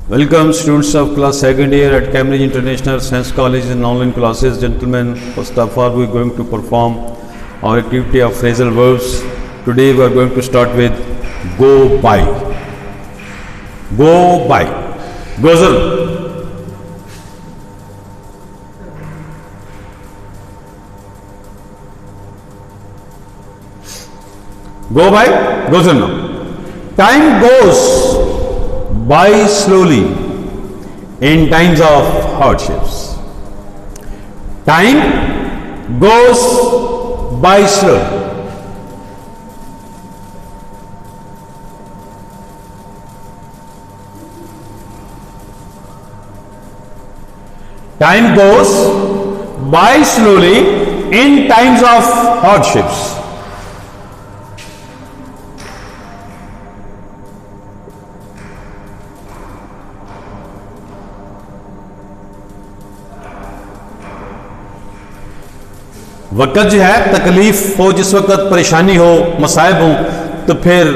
Welcome students of class 2nd year at Cambridge International Science College in online classes. Gentlemen, first of all we are going to perform our activity of phrasal verbs. Today we are going to start with go by. Go by. Gozal. Go by. Gozal now. Time goes by slowly in times of hardships. Time goes by slowly. Time goes by slowly in times of hardships. वक़्त जो है तकलीफ हो, जिस वक़्त परेशानी हो, मसाइब हो, तो फिर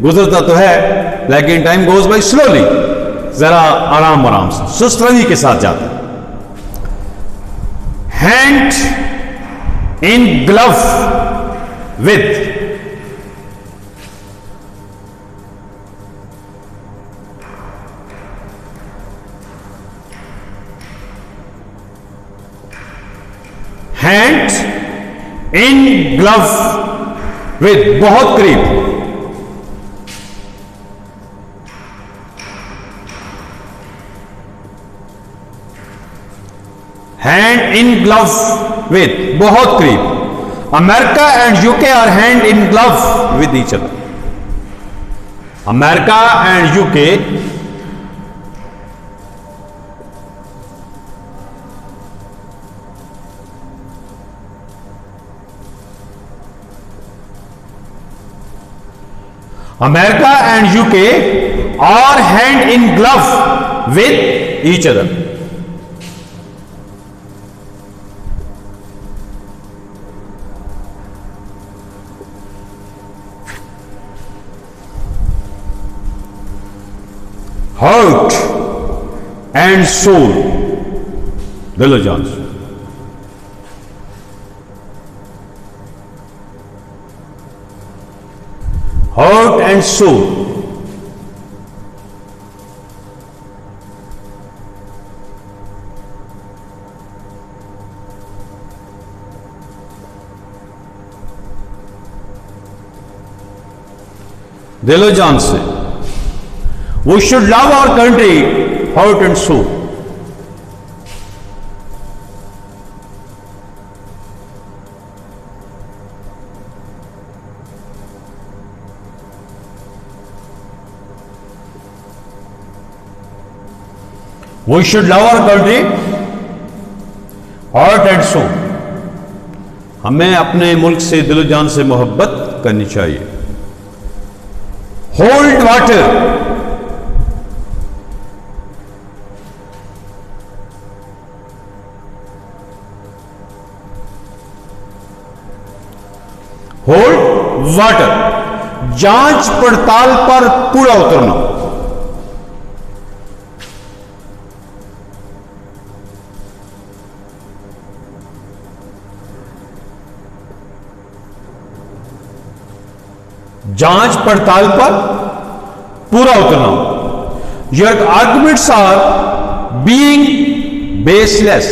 गुजरता तो है, लेकिन टाइम गोज बाय स्लोली, जरा आराम आराम से, सुस्त रवि के साथ जाता है. Hand in glove with hand in glove with, बहुत करीब. हैंड इन ग्लव विद, बहुत करीब. America and UK are hand in glove with each other. America and UK America and UK are hand in glove with each other. Heart and soul, diligence. Heart and soul. दिलो जान से. We should love our country, heart and soul. We should love our country, heart and soul. हमें अपने मुल्क से दिलो जान से मोहब्बत करनी चाहिए. Hold water. Hold water. जांच पड़ताल पर पूरा उतरना. जांच पड़ताल पर पूरा उतरना. Your arguments are being baseless.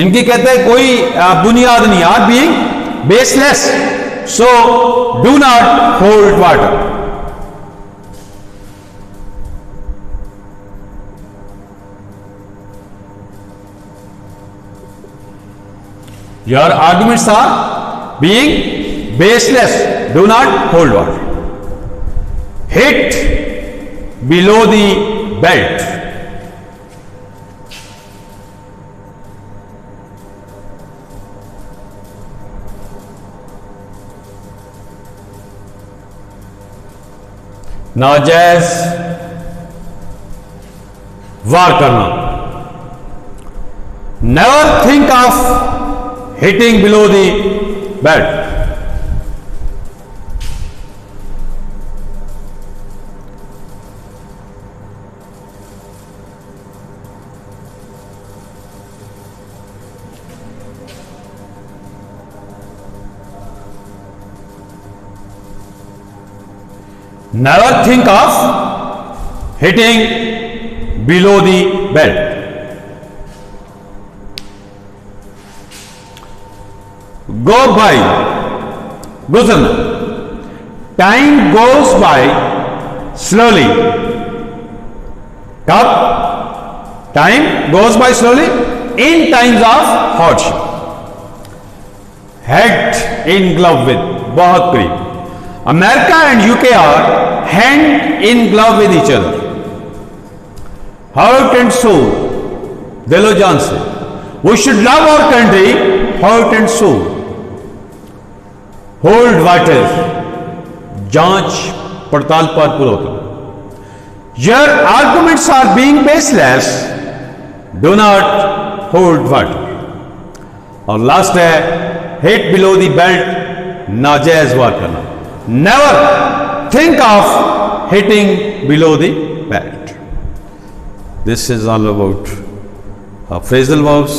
इनकी कहते हैं कोई बुनियाद नहीं. Are being baseless, so do not hold water. Your arguments are being baseless. Do not hold water. Hit below the belt. नाजायज वार करना. Never think of hitting below the belt. Never think of hitting below the belt. Go by, गुजरना। Time goes by slowly. कब? Time goes by slowly in times of hardship. Head in glove with, बहुत करीब। America and UK are hand in glove with each other. Heart and soul, दिलो जान से। We should love our country, heart and soul. Hold water, जांच पड़ताल पर पूरा होता। Your arguments are being baseless. Do not hold water. और last है hit below the belt, नाजायज वार करना। Never think of hitting below the belt. This is all about phrasal verbs.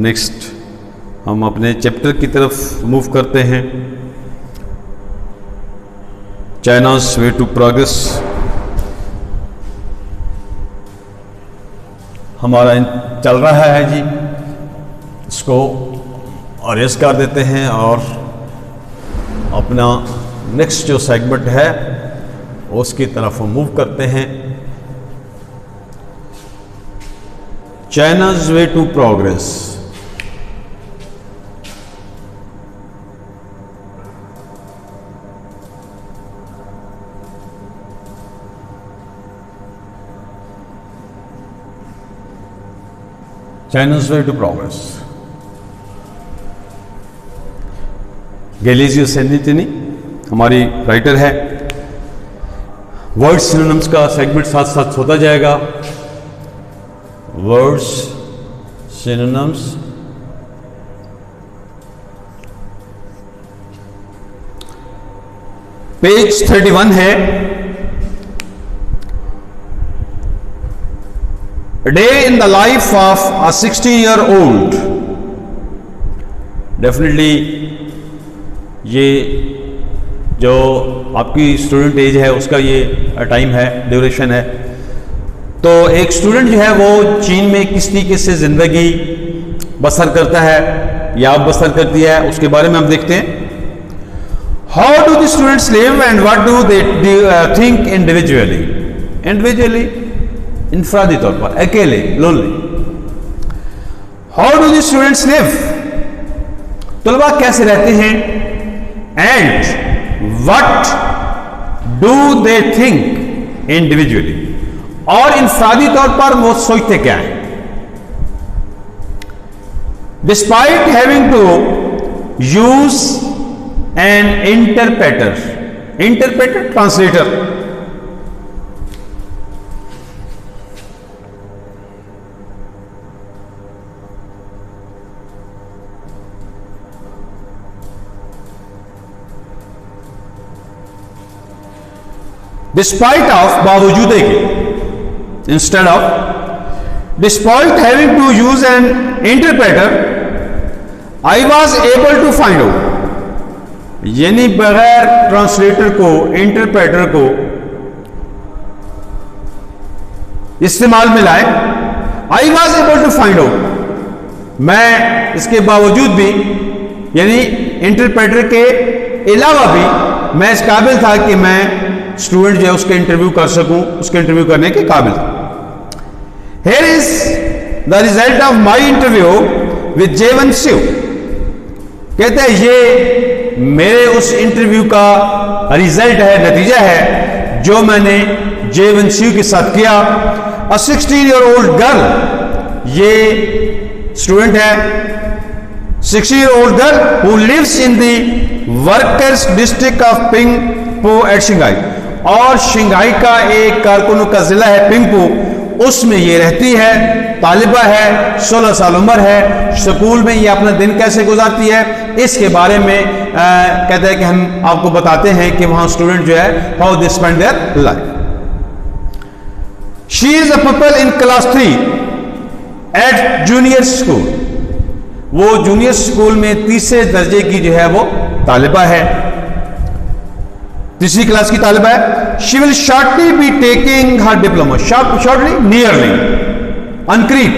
Next हम अपने चैप्टर की तरफ मूव करते हैं। China's way to progress। हमारा चल रहा है जी, इसको अरेस्ट कर देते हैं और अपना नेक्स्ट जो सेगमेंट है उसकी तरफ हम मूव करते हैं। China's way to progress. China's way to progress. गैलीजियो सेनिटिनी हमारी राइटर है। वर्ड्स सिनोनिम्स का सेगमेंट साथ साथ होता जाएगा। वर्ड्स सिनोनिम्स, पेज 31 है। Day in the life of a 16-year-old। Definitely ये जो आपकी स्टूडेंट एज है उसका ये टाइम है, ड्यूरेशन है। तो एक स्टूडेंट जो है वो चीन में किस तरीके से ज़िंदगी बसर करता है या बसर करती है, उसके बारे में हम देखते हैं। How do the students live and what do they think individually. Individually इंफरादी तौर पर, अकेले, lonely. How do the students live, तलबा कैसे रहते हैं। And what do they think individually, और इंफरादी तौर पर वो सोचते क्या है। Despite having to use an interpreter, translator, despite of बावजूद के, instead of, despite having to use an interpreter, I was able to find out, यानी बगैर ट्रांसलेटर को, इंटरप्रेटर को इस्तेमाल में लाए। I was able to find out, मैं इसके बावजूद भी, यानी इंटरप्रेटर के अलावा भी मैं इस काबिल था कि मैं स्टूडेंट जो है उसके इंटरव्यू कर सकूं, उसके इंटरव्यू करने के काबिल था। Here is the result of my interview with J1CU। कहते हैं ये मेरे उस इंटरव्यू का रिजल्ट है, नतीजा है जो मैंने J1CU के साथ किया। A 16-year-old girl, ये स्टूडेंट है, 16-year-old girl who lives in the workers district of Pingpu at Shanghai, और शंघाई का एक कारकुनों का जिला है पिंगपू, उसमें ये रहती है, तालिबा है, 16 साल उम्र है, स्कूल में ये अपना दिन कैसे गुजारती है, इसके बारे में कहते हैं कि हम आपको बताते हैं कि वहां स्टूडेंट जो है how they spend their life. She is a pupil in class 3 at junior school. वो जूनियर स्कूल में तीसरे दर्जे की जो है वो तालिबा है, तीसरी क्लास की तालिबा है। She will shortly be taking her diploma, shortly nearly on Crete.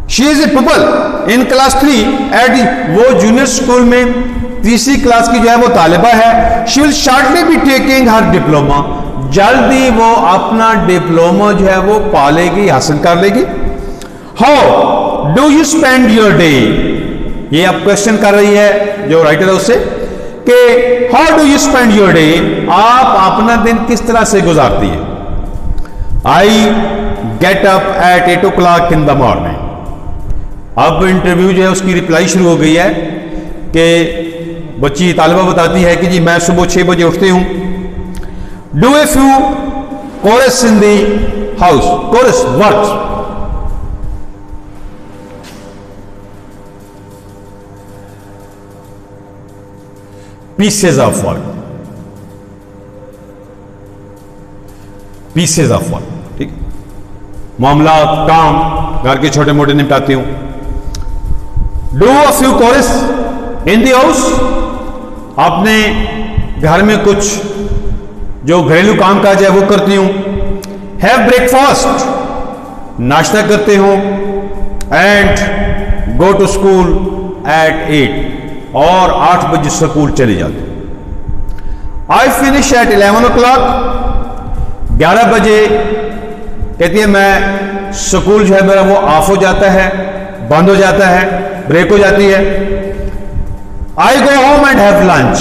She is a pupil in class 3 at, वो जूनियर स्कूल में तीसरी क्लास की जो है वो तालिबा है। She will shortly be taking her diploma, जल्दी वो अपना डिप्लोमा जो है वो पा लेगी, हासिल कर लेगी। How do you spend your day, ये अब क्वेश्चन कर रही है जो राइटर है उससे कि how do you spend your day, आप अपना दिन किस तरह से गुजारती है। I get up at 8 o'clock in the morning. अब इंटरव्यू जो है उसकी रिप्लाई शुरू हो गई है कि बच्ची तालिबा बताती है कि जी मैं सुबह 6 बजे उठती हूं। Do a few chores in the house, chores words, pieces of work, pieces of work, ठीक, मामला काम घर के छोटे मोटे निपटाती हूं। Do a few chores in the house, अपने घर में कुछ जो घरेलू काम काज है वो करती हूं। हैव ब्रेकफास्ट, नाश्ता करते हो। And go to school at 8, और 8 बजे स्कूल चले जाते। आई फिनिश एट 11 o'clock, 11 बजे कहती है मैं स्कूल जो है मेरा वो ऑफ हो जाता है, बंद हो जाता है, ब्रेक हो जाती है। I go home and have lunch,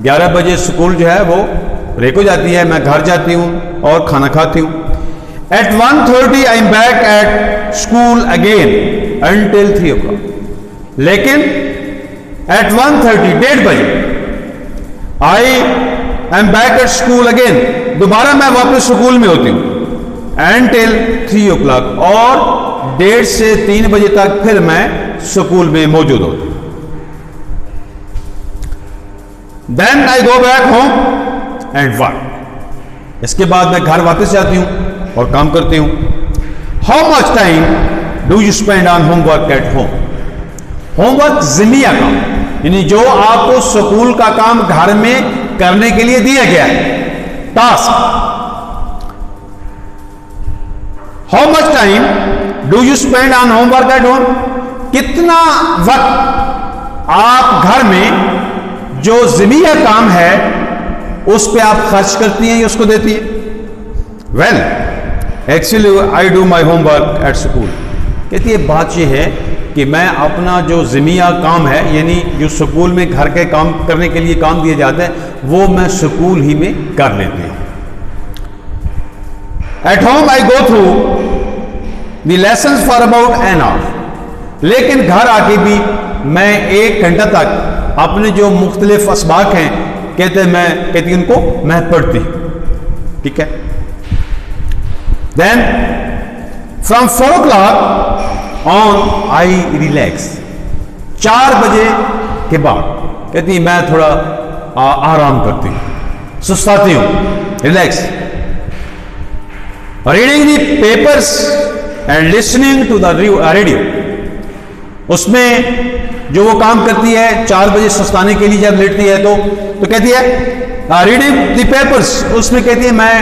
11 बजे स्कूल जो है वो ब्रेक हो जाती है, मैं घर जाती हूं और खाना खाती हूं। At 1:30 I am back at school again until 3 o'clock, लेकिन एट 1:30 1:30 बजे I am back at school again, दोबारा मैं वापस स्कूल में होती हूं अंटिल 3 o'clock, और 1:30 से 3 बजे तक फिर मैं स्कूल में मौजूद होती हूं। Then I go back home and work, इसके बाद मैं घर वापस जाती हूं और काम करती हूं। How much time do you spend on homework at home, homework जिम्मिया काम, यानी जो आपको स्कूल का काम घर में करने के लिए दिया गया है, task. How much time do you spend on homework at home, कितना वक्त आप घर में जो जिम्मिया काम है उस पे आप खर्च करती हैं या उसको देती हैं। Well actually I do my homework at school, कहती है बात यह है कि मैं अपना जो जिम्मिया काम है, यानी जो स्कूल में घर के काम करने के लिए काम दिए जाते हैं, वो मैं स्कूल ही में कर लेती हूं। At home I go through the lessons for about an hour, लेकिन घर आके भी मैं 1 घंटा तक अपने जो मुख्तलिफ असबाक हैं कहती उनको मैं पढ़ती हूं, ठीक है। Then from 4 o'clock on I relax, 4 बजे के बाद कहती मैं थोड़ा आराम करती हूं, सुस्ताती हूं, relax. Reading the papers and listening to the radio, उसमें जो वो काम करती है 4 बजे सुस्ताने के लिए जब लेटती है तो कहती है रीडिंग द पेपर्स, उसमें कहती है मैं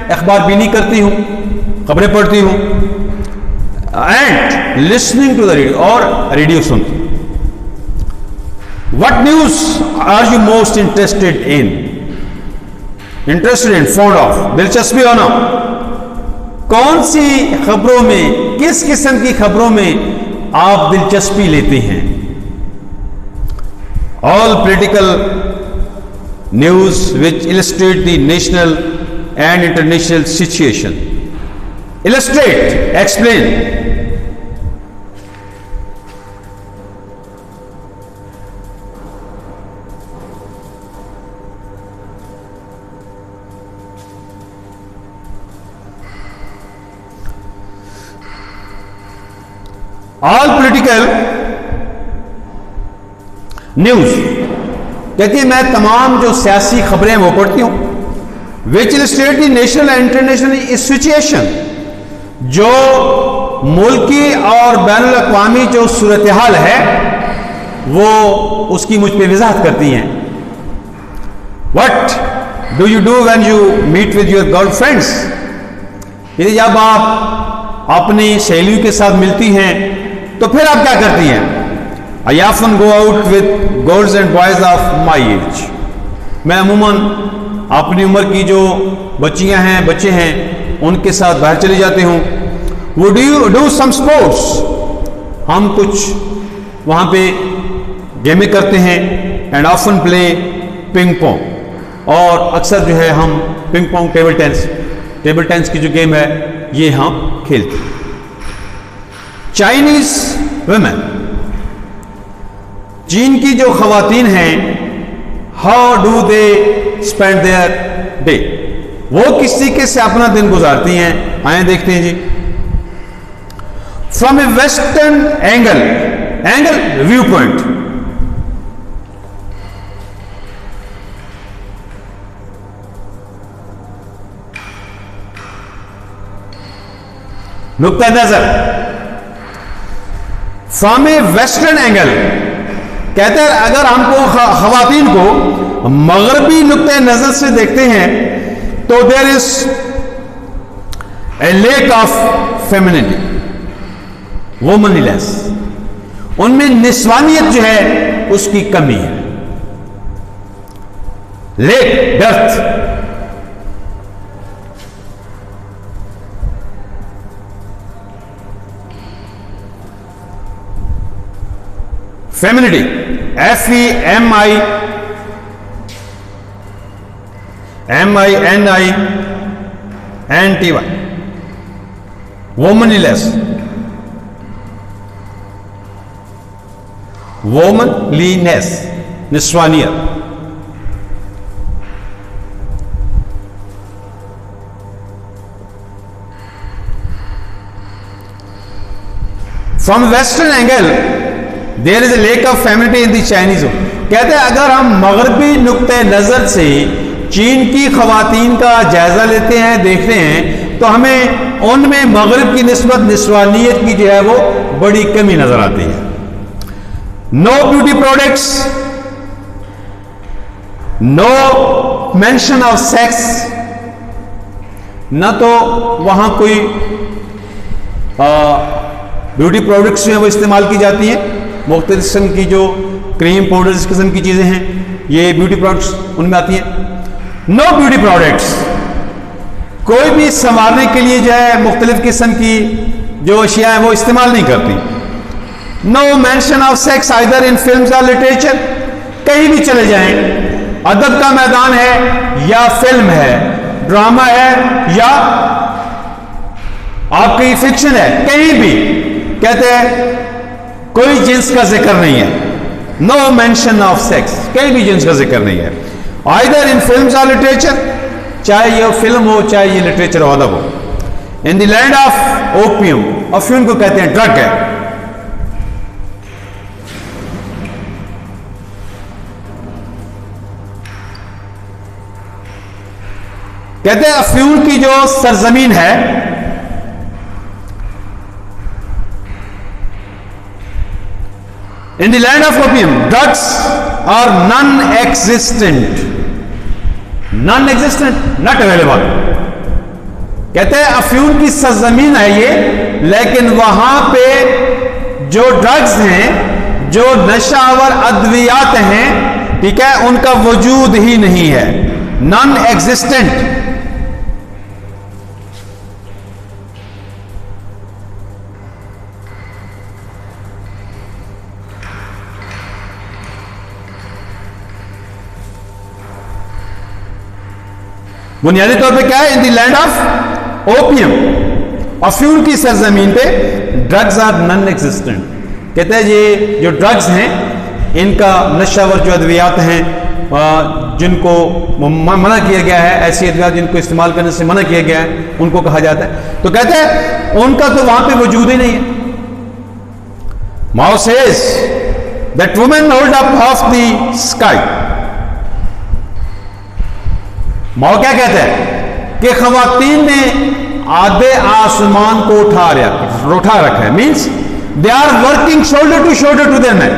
अखबार बीनी करती हूं, खबरें पढ़ती हूं। And listening to the radio, और रेडियो सुनती हूं। What news are you most interested in, fond of, दिलचस्पी होना, कौन सी खबरों में, किस किस्म की खबरों में आप दिलचस्पी लेते हैं। All political news which illustrate the national and international situation, illustrate, explain. All political news, कहती है मैं तमाम जो सियासी खबरें वो पढ़ती हूं। Which illustrate the national and international situation, जो मुल्की और बैनुल अक़वामी जो सूरत हाल है वो उसकी मुझ पे वजाहत करती हैं। What do you do when you meet with your girlfriends, यदि जब आप अपनी सहेलियों के साथ मिलती हैं तो फिर आप क्या करती हैं? I often go out with girls and boys of my age. मैं अमूमन अपनी उम्र की जो बच्चियां हैं, बच्चे हैं, उनके साथ बाहर चले जाते हूँ। Would you do some sports? हम कुछ वहाँ पे गेमें करते हैं। And often play ping pong. और अक्सर जो है हम पिंग पोंग, टेबल टेनिस की जो गेम है ये हम खेलते हैं। चाइनीज वुमेन, चीन की जो खवातीन हैं, how do they spend their day, वो किस तरीके से अपना दिन गुजारती हैं, आए देखते हैं जी। From a western angle view point, नुक्ता नजर, फ्रॉम ए वेस्टर्न एंगल, कहते हैं अगर हमको खवातीन को मगरबी नुक्ते नजर से देखते हैं तो there is a lack of femininity, womanliness, उनमें निस्वानियत जो है उसकी कमी है। Lack, dearth, femininity, FEMININTY, womanliness, निस्वानियत। From western angle there is a lack of femininity in the Chinese. कहते हैं अगर हम मगरबी नुक्ते नजर से चीन की खवातीन का जायजा लेते हैं, देखते हैं, तो हमें उनमें मगरब की निस्बत निस्वानियत की जो है वो बड़ी कमी नजर आती है। No beauty products, no mention of sex, न तो वहां कोई ब्यूटी प्रोडक्ट्स जो है वो इस्तेमाल की जाती हैं। मुख्तलिफ किस्म की जो क्रीम पाउडर, इस किस्म की चीजें हैं, ये ब्यूटी प्रोडक्ट्स उनमें आती हैं। नो ब्यूटी प्रोडक्ट्स, कोई भी संवारने के लिए जो है मुख्तलिफ किस्म की जो अशिया है वो इस्तेमाल नहीं करती। No mention of sex either in films और लिटरेचर, कहीं भी चले जाएं, अदब का मैदान है या फिल्म है, ड्रामा है या आपकी फिक्शन है, कहीं भी कहते हैं कोई जिन्स का जिक्र नहीं है। नो मेंशन ऑफ सेक्स, कहीं भी जिन्स का जिक्र नहीं है। आइदर इन फिल्म्स और लिटरेचर, चाहे ये फिल्म हो चाहे ये लिटरेचर हो, अदब हो। इन द लैंड ऑफ ओपियम, अफीम को कहते हैं ड्रग है। कहते हैं अफीम की जो सरजमीन है, in the land of opium drugs are non-existent, not available। कहते हैं अफ्यून की सरजमीन है ये, लेकिन वहां पे जो ड्रग्स हैं, जो नशावर अद्वियात हैं, ठीक है, उनका वजूद ही नहीं है, नॉन एग्जिस्टेंट। बुनियादी तौर पे क्या है? In the land of opium, अफ्यूल की सरजमीन पे ड्रग्स आर नॉन एग्जिस्टेंट। कहते हैं ये जो ड्रग्स हैं इनका नशावर जो अद्वियात हैं जिनको मना किया गया है, ऐसी अद्वियात जिनको इस्तेमाल करने से मना किया गया है उनको कहा जाता है। तो कहते हैं उनका तो वहां पे वजूद ही नहीं है। Mao says that women hold up half the sky. Mao क्या कहता है कि खवातीन ने आधे आसमान को उठा रखा है। Means they are working shoulder to shoulder to their man.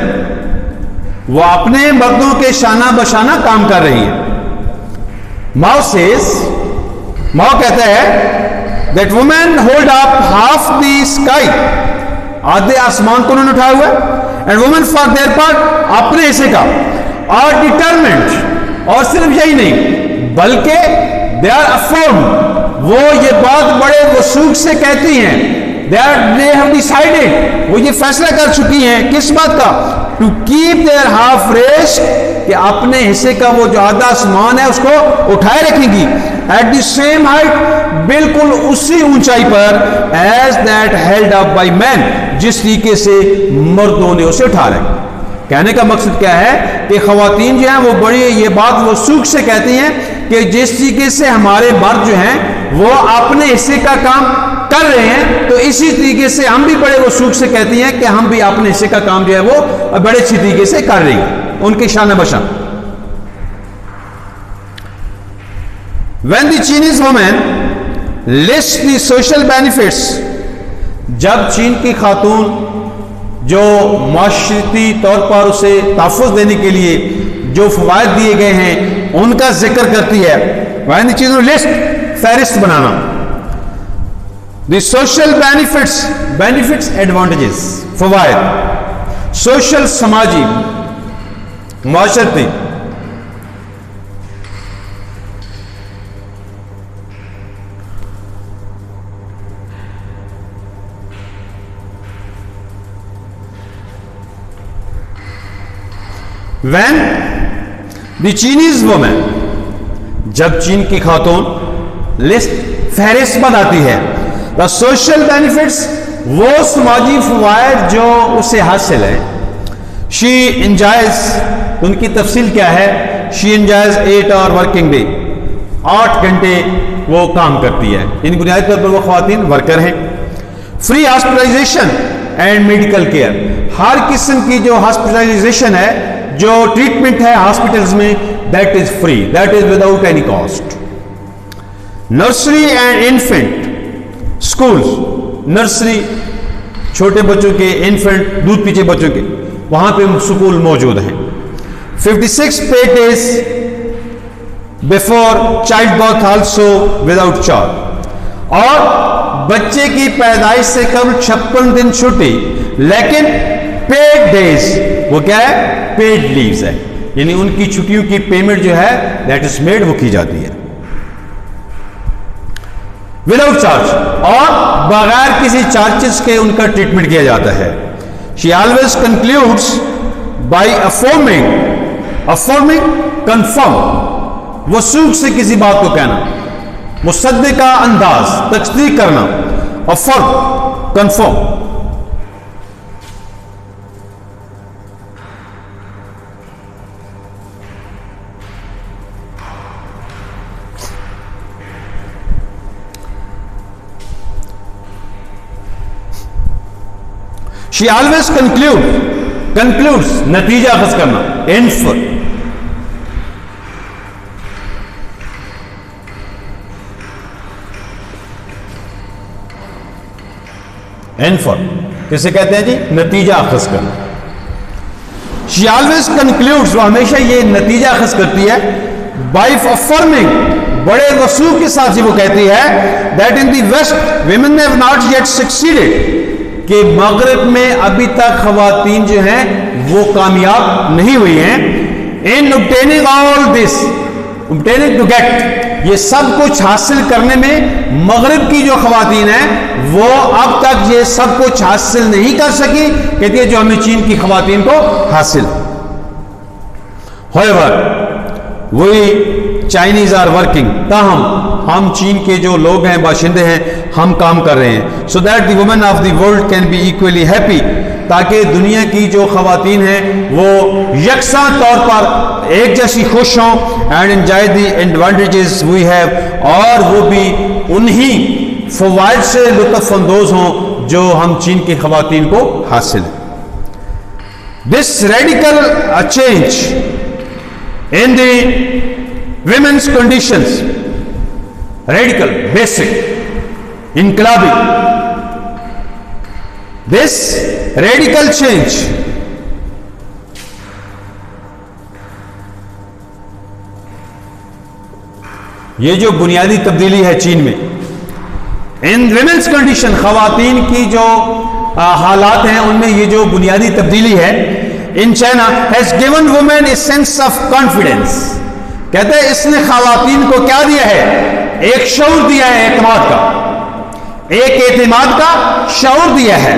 वो अपने मर्दों के शाना बशाना काम कर रही है। माओ कहता है that women hold up half the sky, आधे आसमान को उन्होंने उठाया हुआ है। And women for their part, अपने हिस्से का, आर डिटरमिन्ड, और सिर्फ यही नहीं बल्कि दे आर अफर्म, वो ये बात बड़े वसूख से कहती हैं, दे हैव डिसाइडेड, वो ये फैसला कर चुकी हैं किस बात का, to keep their half rest, कि अपने हिस्से का वो जो आधा आसमान है उसको उठाए रखेंगी, एट द सेम हाइट, बिल्कुल उसी ऊंचाई पर, as that held up by man, जिस तरीके से मर्दों ने उसे उठा रखा। कहने का मकसद क्या है कि खवातीन जो हैं वो बड़ी ये बात वो सूख से कहती हैं कि जिस तरीके से हमारे मर्द जो हैं वो अपने हिस्से का काम कर रहे हैं, तो इसी तरीके से हम भी बड़े वो सूख से कहती हैं कि हम भी अपने हिस्से का काम जो है वो बड़े अच्छी तरीके से कर रही हैं, उनके शान बशान। When the Chinese woman lists the social benefits, जब चीन की खातून जो माशरती तौर पर उसे तहफ़्फ़ुज़ देने के लिए जो फ़वाइद दिए गए हैं उनका जिक्र करती है, वह चीज़ों लिस्ट फहरिस्त बनाना, द सोशल बेनिफिट्स एडवांटेजेस, फ़वाइद, सोशल समाजी माशरती, When the Chinese woman, जब चीन की खातून लिस्ट फहरिस्त बनाती है, द सोशल बेनिफिट्स, वो समाजी फवायद जो उसे हासिल है, शी एंजॉयज, उनकी तफसील क्या है, she enjoys 8 hour working day, 8 घंटे वो काम करती है, इन बुनियादी तौर पर वो खवातीन वर्कर हैं। Free hospitalization and medical care, हर किस्म की जो हॉस्पिटलाइजेशन है, जो ट्रीटमेंट है हॉस्पिटल्स में, that is free, that is without any cost. Nursery and infant schools, nursery छोटे बच्चों के, इन्फेंट दूध पीछे बच्चों के, वहां पे स्कूल मौजूद हैं। 56 paid days before child birth also without charge, और बच्चे की पैदाइश से कम 56 दिन छुट्टी, लेकिन पेड डेज, वो क्या है, पेड लीव्स है, यानी उनकी छुट्टियों की पेमेंट जो है दैट इज मेड, वो की जाती है विदाउट चार्ज, और बगैर किसी चार्जेस के उनका ट्रीटमेंट किया जाता है। She always concludes by affirming confirm, वो सूख से किसी बात को कहना, मुसद्दे का अंदाज, तस्दीक करना, affirm confirm. She always concludes, नतीजा अखज़ करना, infer, किसे कहते हैं जी, नतीजा अखज़ करना। She always concludes, वो हमेशा ये नतीजा अखज़ करती है, by affirming, बड़े वसूख के साथ ही वो कहती है, that in the West women have not yet succeeded, कि मगरिब में अभी तक खवातीन जो हैं वो कामयाब नहीं हुई हैं, इन obtaining all this, obtaining to get, ये सब कुछ हासिल करने में मगरिब की जो खवातीन हैं वो अब तक ये सब कुछ हासिल नहीं कर सकी, कहती है जो हमें चीन की खवातीन को हासिल। However, वही चाइनीज आर वर्किंग, ताहम हम चीन के जो लोग हैं, बाशिंदे हैं, हम काम कर रहे हैं। So that the women of the world can be equally happy, ताकि दुनिया की जो खवातीन हैं वो यकसा तौर पर एक जैसी खुश हों, and enjoy the advantages we have, और वो भी उन्हीं फवाइद से लुत्फ अंदोज हों जो हम चीन की खवातीन को हासिल है। This radical change in the women's conditions, radical, basic, inqilabi, this radical change ये जो बुनियादी तब्दीली है चीन में, इन women's condition, खवातीन की जो हालात हैं उनमें ये जो बुनियादी तब्दीली है in China has given women a sense of confidence, कहते हैं इसने खवातीन को क्या दिया है, एक शऊर दिया है, एतमाद का, एक एतमाद का शऊर दिया है।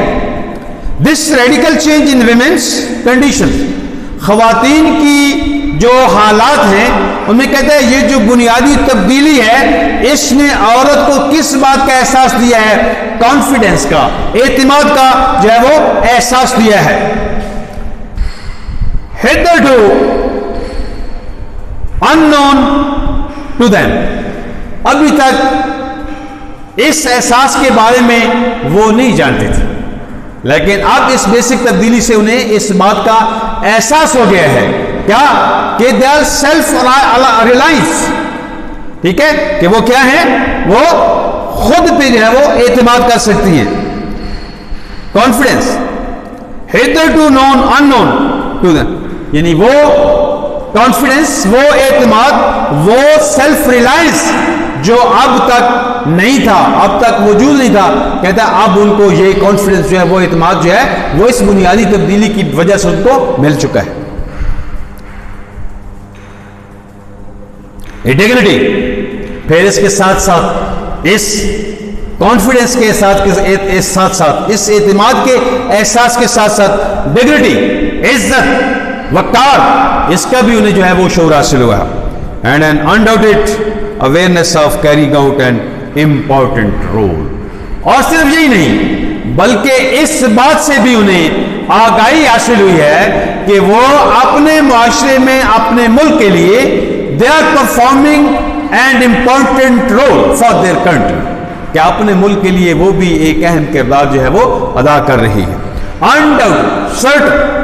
This radical change in women's condition, खवातीन की जो हालात हैं उनमें कहते हैं ये जो बुनियादी तब्दीली है इसने औरत को किस बात का एहसास दिया है, कॉन्फिडेंस का, एतमाद का जो है वो एहसास दिया है। Hitherto unknown to them, अभी तक इस एहसास के बारे में वो नहीं जानते थे, लेकिन अब इस बेसिक तब्दीली से उन्हें इस बात का एहसास हो गया है, क्या कि दे आर सेल्फ रिलायंस, ठीक है, कि वो क्या है, वो खुद पे जो है वो एतमाद कर सकती हैं, confidence. Hitherto known unknown to them, यानी वो कॉन्फिडेंस, वो एतमाद, वो सेल्फ रिलायंस जो अब तक नहीं था, अब तक मौजूद नहीं था, कहता है अब उनको ये कॉन्फिडेंस जो है, वो एतमाद जो है वो इस बुनियादी तब्दीली की वजह से उनको मिल चुका है। डिग्निटी, फिर इसके साथ साथ इस कॉन्फिडेंस के साथ इस एतमाद के एहसास के साथ साथ डिग्निटी, इज्जत, वकार, इसका भी उन्हें जो है वो शऊर हासिल हुआ। And an undoubted awareness of carrying out an important role, और सिर्फ यही नहीं बल्कि इस बात से भी उन्हें आगाही हासिल हुई है कि वो अपने मुआशरे में, अपने मुल्क के लिए they are performing an important role for their country, कि अपने मुल्क के लिए वो भी एक अहम किरदार जो है वो अदा कर रही है। Undaunted, certain,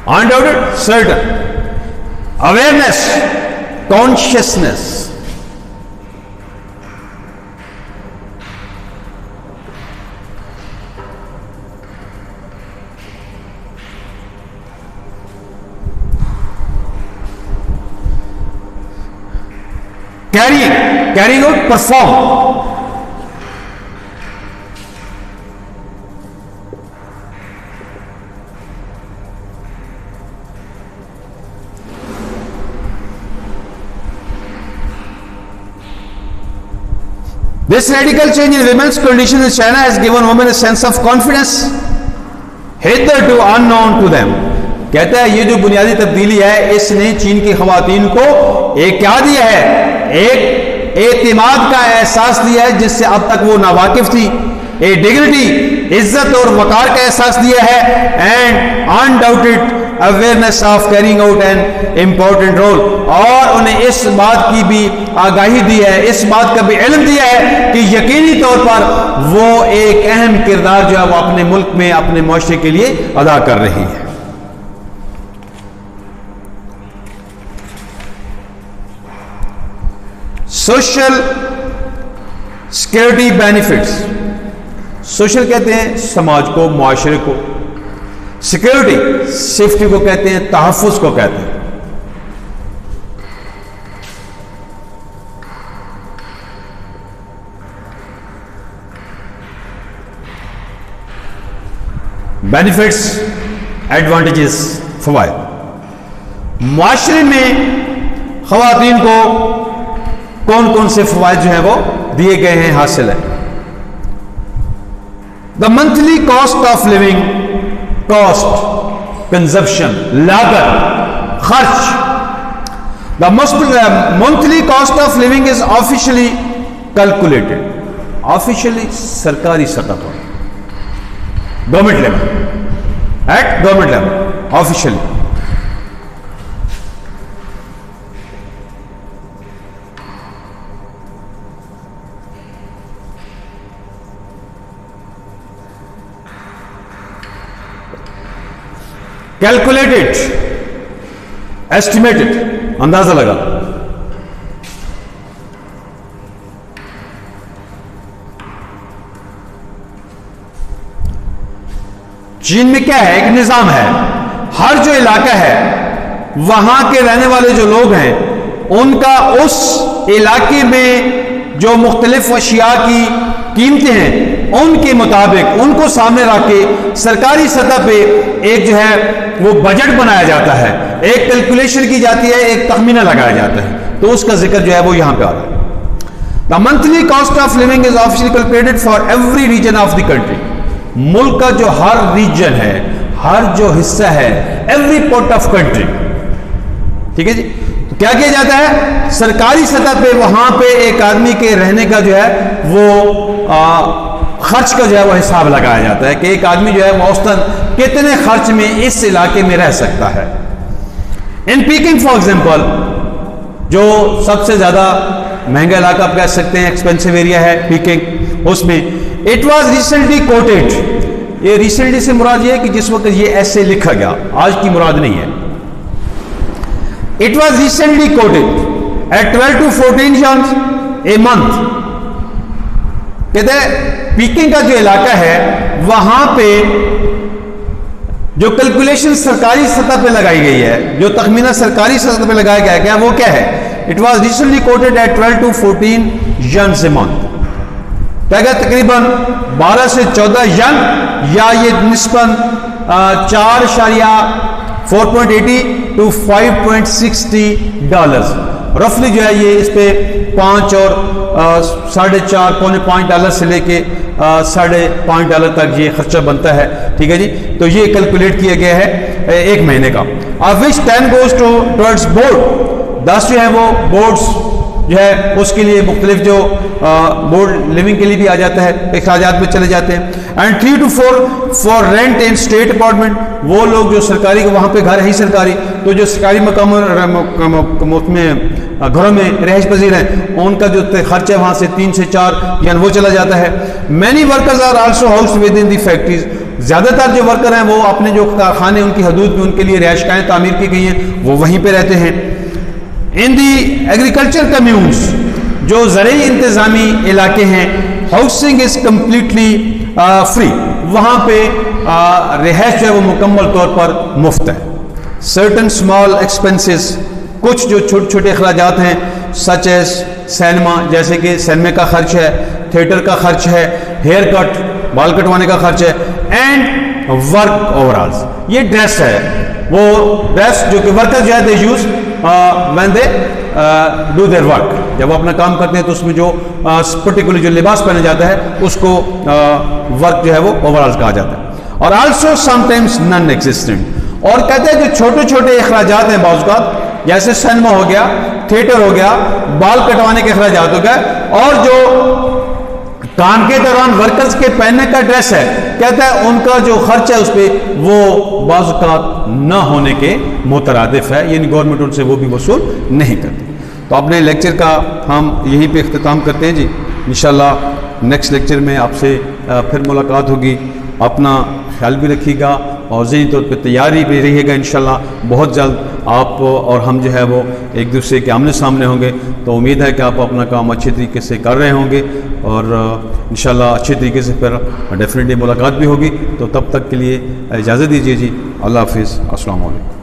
undoubted, certain, awareness, consciousness, carrying out, perform, this radical change in women's condition in China has given women a sense of confidence hitherto unknown to them, कहता है ये जो बुनियादी तब्दीली है इसने चीन की खवातीन को एक क्या दिया है, एक एतमाद का एहसास दिया है जिससे अब तक वो नावाकिफ थी, ए डिग्निटी, इज्जत और वकार का एहसास दिया है, and undoubted awareness of carrying out an important role, और उन्हें इस बात की भी आगाही दी है, इस बात का भी इल्म दिया है कि यकीनी तौर पर वो एक अहम किरदार जो है वो अपने मुल्क में, अपने मुआशरे के लिए अदा कर रही है। सोशल सिक्योरिटी बेनिफिट्स, सोशल कहते हैं समाज को, मुआशरे को, सिक्योरिटी सेफ्टी को कहते हैं, तहफ्फुज को कहते हैं। बेनिफिट्स, एडवांटेजेस, फवायद, मुआशरे में खवातीन को कौन कौन से फवायद जो है वो दिए गए हैं, हासिल है। The monthly cost of living, cost consumption, लागत, खर्च। The monthly cost of living is officially calculated, officially सरकारी सतह पर, government level, eight government level officially. Calculated, estimated, अंदाजा लगा। चीन में क्या है, एक निजाम है, हर जो इलाका है वहां के रहने वाले जो लोग हैं उनका उस इलाके में जो मुख्तलिफ अशिया की कीमतें हैं उनके मुताबिक उनको सामने रख के सरकारी सतह पे एक जो है वो बजट बनाया जाता है, एक कैलकुलेशन की जाती है, एक तखमीना लगाया जाता है। तो उसका जिक्र जो है वो यहां पे आ रहा है। The monthly cost of living is officially calculated for every region of the country. मुल्क का जो हर रीजन है, हर जो हिस्सा है, एवरी पार्ट ऑफ कंट्री, ठीक है जी। तो क्या किया जाता है, सरकारी सतह पे वहां पे एक आदमी के रहने का जो है वो खर्च का जो है वो हिसाब लगाया जाता है कि एक आदमी जो है वो औसतन कितने खर्च में इस इलाके में रह सकता है। इन पीकिंग फॉर एग्जांपल, जो सबसे ज्यादा महंगा इलाका आप कह सकते हैं, एक्सपेंसिव एरिया है पीकिंग, उसमें इट वॉज रिसेंटली कोटेड। ये रिसेंटली से मुराद ये है कि जिस वक्त ये ऐसे लिखा गया, आज की मुराद नहीं है। It was recently quoted at 12 to 14 yuan a month. कहते हैं पीकिंग का जो इलाका है वहां पे जो कैलकुलेशन सरकारी सतह पे लगाई गई है, जो तखमीना सरकारी सतह पे लगाया गया है, क्या वो क्या है, it was recently quoted at 12 to 14 yuan a month. क्या क्या तकरीबन 12 से 14 यन, या ये निस्बन 4.80 to 5.60 डॉलर्स रफली जो है, ये इस पे 5 और 4.5 पौने $5 से लेके $5.5 तक ये खर्चा बनता है, ठीक है जी। तो ये कैलकुलेट किया गया है एक महीने का। Of which 10 goes towards board, 10 जो है वो बोर्ड्स जो है उसके लिए मुख्तलिफ जो बोर्ड लिविंग के लिए भी आ जाता है, अखराजात में चले जाते हैं। And 3 to 4 for rent and state apartment, वो लोग जो सरकारी वहां पे घर है ही सरकारी, तो जो सरकारी मकाम में घरों में रहायश पजीर हैं उनका जो खर्च है वहां से 3 से 4 यानी वो चला जाता है। Many workers are also house within the factories, ज्यादातर जो वर्कर हैं वो अपने जो कारखाने उनकी हदूद में उनके लिए रिहायशगाहें तामीर की गई हैं वो वहीं पे रहते हैं। इन दी एग्रीकल्चर कम्यून्स, जो ज़रूरी इंतजामी इलाके हैं, हाउसिंग इज कम्प्लीटली फ्री, वहाँ पे रिहायश जो है वो मुकम्मल तौर पर मुफ्त है। सर्टन स्मॉल एक्सपेंसेस, कुछ जो छोटे छोटे अखराजात हैं सच एज सिनेमा, जैसे कि सिनेमा का खर्च है, थिएटर का खर्च है, हेयर कट बाल कटवाने का खर्च है, एंड वर्क ओवरऑल्स, ये ड्रेस है, वो ड्रेस जो कि वर्कर जो है they use when they do their work, जब वो अपना काम करते हैं तो उसमें जो पर्टिकुलर जो लिबास पहना जाता है उसको वर्क जो है वो ओवरऑल कहा जाता है। और आल्सो समटाइम्स नॉन एग्जिस्टेंट, और कहते हैं जो छोटे छोटे अखराजात हैं बाज़ जैसे सिनेमा हो गया, थिएटर हो गया, बाल कटवाने के अखराजात हो गए, और जो काम के दौरान वर्कर्स के पहनने का ड्रेस है, कहता है उनका जो खर्च है उस पर वो बाज़ न होने के मुतरादिफ है, यानी गवर्नमेंट उनसे वो भी वसूल नहीं करती। तो अपने लेक्चर का हम यहीं पे इख्तिताम करते हैं जी। इंशाल्लाह नेक्स्ट लेक्चर में आपसे फिर मुलाकात होगी। अपना ख्याल भी रखिएगा और ज़हनी तौर पर तैयारी भी रहिएगा। इंशाल्लाह बहुत जल्द आप और हम जो है वो एक दूसरे के आमने सामने होंगे, तो उम्मीद है कि आप अपना काम अच्छे तरीके से कर रहे होंगे और इंशाल्लाह अच्छे तरीके से फिर डेफिनेटली मुलाकात भी होगी। तो तब तक के लिए इजाज़त दीजिए जी। अल्लाह हाफिज़। अस्सलाम वालेकुम।